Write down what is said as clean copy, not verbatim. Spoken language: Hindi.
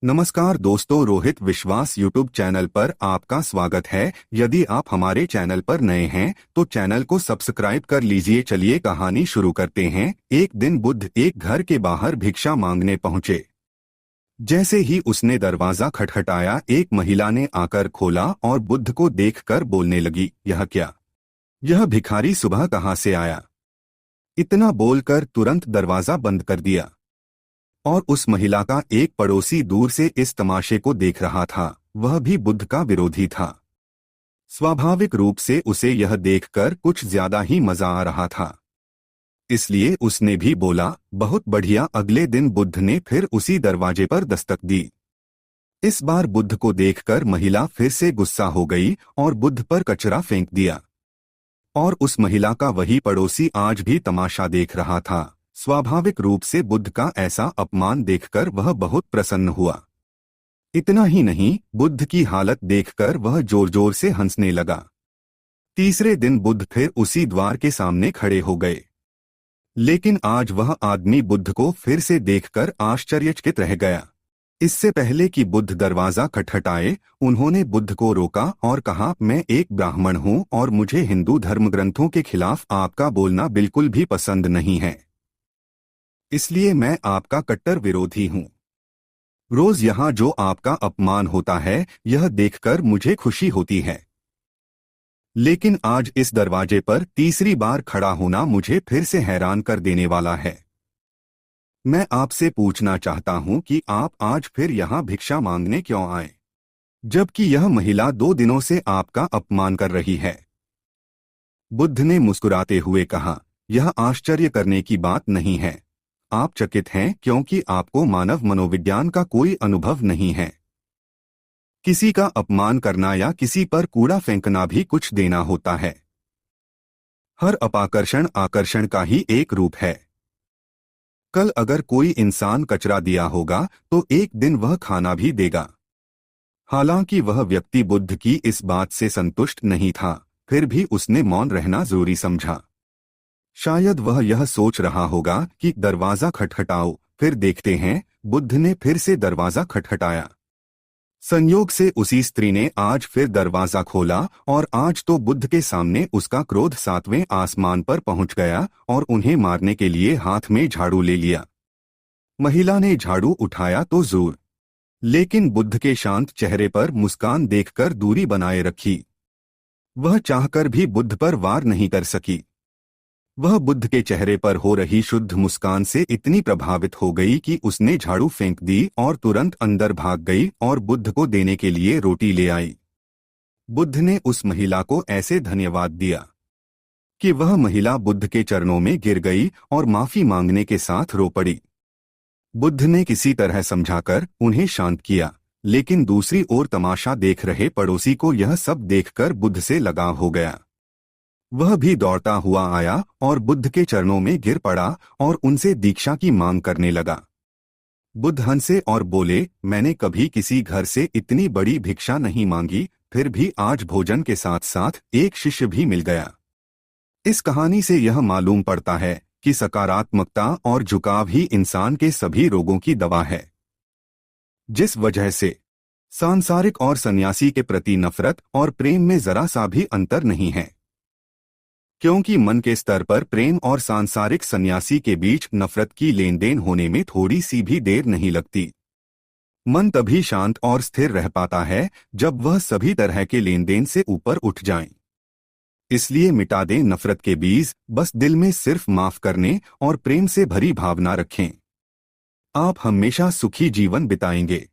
नमस्कार दोस्तों, रोहित विश्वास यूट्यूब चैनल पर आपका स्वागत है। यदि आप हमारे चैनल पर नए हैं तो चैनल को सब्सक्राइब कर लीजिए। चलिए कहानी शुरू करते हैं। एक दिन बुद्ध एक घर के बाहर भिक्षा मांगने पहुंचे। जैसे ही उसने दरवाजा खटखटाया, एक महिला ने आकर खोला और बुद्ध को देखकर बोलने लगी, यह क्या? यह भिखारी सुबह कहाँ से आया? इतना बोलकर तुरंत दरवाजा बंद कर दिया। और उस महिला का एक पड़ोसी दूर से इस तमाशे को देख रहा था। वह भी बुद्ध का विरोधी था। स्वाभाविक रूप से उसे यह देखकर कुछ ज्यादा ही मजा आ रहा था, इसलिए उसने भी बोला, बहुत बढ़िया। अगले दिन बुद्ध ने फिर उसी दरवाजे पर दस्तक दी। इस बार बुद्ध को देखकर महिला फिर से गुस्सा हो गई और बुद्ध पर कचरा फेंक दिया। और उस महिला का वही पड़ोसी आज भी तमाशा देख रहा था। स्वाभाविक रूप से बुद्ध का ऐसा अपमान देखकर वह बहुत प्रसन्न हुआ। इतना ही नहीं, बुद्ध की हालत देखकर वह जोर जोर से हंसने लगा। तीसरे दिन बुद्ध फिर उसी द्वार के सामने खड़े हो गए, लेकिन आज वह आदमी बुद्ध को फिर से देखकर आश्चर्यचकित रह गया। इससे पहले कि बुद्ध दरवाजा खटखटाए, उन्होंने बुद्ध को रोका और कहा, मैं एक ब्राह्मण हूं और मुझे हिंदू धर्मग्रंथों के खिलाफ आपका बोलना बिल्कुल भी पसंद नहीं है, इसलिए मैं आपका कट्टर विरोधी हूं। रोज यहाँ जो आपका अपमान होता है, यह देखकर मुझे खुशी होती है, लेकिन आज इस दरवाजे पर तीसरी बार खड़ा होना मुझे फिर से हैरान कर देने वाला है। मैं आपसे पूछना चाहता हूं कि आप आज फिर यहाँ भिक्षा मांगने क्यों आए, जबकि यह महिला 2 दिनों से आपका अपमान कर रही है? बुद्ध ने मुस्कुराते हुए कहा, यह आश्चर्य करने की बात नहीं है। आप चकित हैं क्योंकि आपको मानव मनोविज्ञान का कोई अनुभव नहीं है। किसी का अपमान करना या किसी पर कूड़ा फेंकना भी कुछ देना होता है। हर अपाकर्षण आकर्षण का ही एक रूप है। कल अगर कोई इंसान कचरा दिया होगा तो एक दिन वह खाना भी देगा। हालांकि वह व्यक्ति बुद्ध की इस बात से संतुष्ट नहीं था, फिर भी उसने मौन रहना जरूरी समझा। शायद वह यह सोच रहा होगा कि दरवाजा खटखटाओ, फिर देखते हैं। बुद्ध ने फिर से दरवाजा खटखटाया। संयोग से उसी स्त्री ने आज फिर दरवाजा खोला और आज तो बुद्ध के सामने उसका क्रोध 7वें आसमान पर पहुंच गया और उन्हें मारने के लिए हाथ में झाड़ू ले लिया। महिला ने झाड़ू उठाया तो जरूर, लेकिन बुद्ध के शांत चेहरे पर मुस्कान देखकर दूरी बनाए रखी। वह चाहकर भी बुद्ध पर वार नहीं कर सकी। वह बुद्ध के चेहरे पर हो रही शुद्ध मुस्कान से इतनी प्रभावित हो गई कि उसने झाड़ू फेंक दी और तुरंत अंदर भाग गई और बुद्ध को देने के लिए रोटी ले आई। बुद्ध ने उस महिला को ऐसे धन्यवाद दिया कि वह महिला बुद्ध के चरणों में गिर गई और माफी मांगने के साथ रो पड़ी। बुद्ध ने किसी तरह समझाकर उन्हें शांत किया, लेकिन दूसरी ओर तमाशा देख रहे पड़ोसी को यह सब देखकर बुद्ध से लगाव हो गया। वह भी दौड़ता हुआ आया और बुद्ध के चरणों में गिर पड़ा और उनसे दीक्षा की मांग करने लगा। बुद्ध हंसे और बोले, मैंने कभी किसी घर से इतनी बड़ी भिक्षा नहीं मांगी, फिर भी आज भोजन के साथ साथ एक शिष्य भी मिल गया। इस कहानी से यह मालूम पड़ता है कि सकारात्मकता और झुकाव ही इंसान के सभी रोगों की दवा है। जिस वजह से सांसारिक और सन्यासी के प्रति नफरत और प्रेम में जरा सा भी अंतर नहीं है, क्योंकि मन के स्तर पर प्रेम और सांसारिक सन्यासी के बीच नफरत की लेन देन होने में थोड़ी सी भी देर नहीं लगती। मन तभी शांत और स्थिर रह पाता है जब वह सभी तरह के लेन देन से ऊपर उठ जाए। इसलिए मिटा दें नफरत के बीज, बस दिल में सिर्फ माफ करने और प्रेम से भरी भावना रखें। आप हमेशा सुखी जीवन बिताएंगे।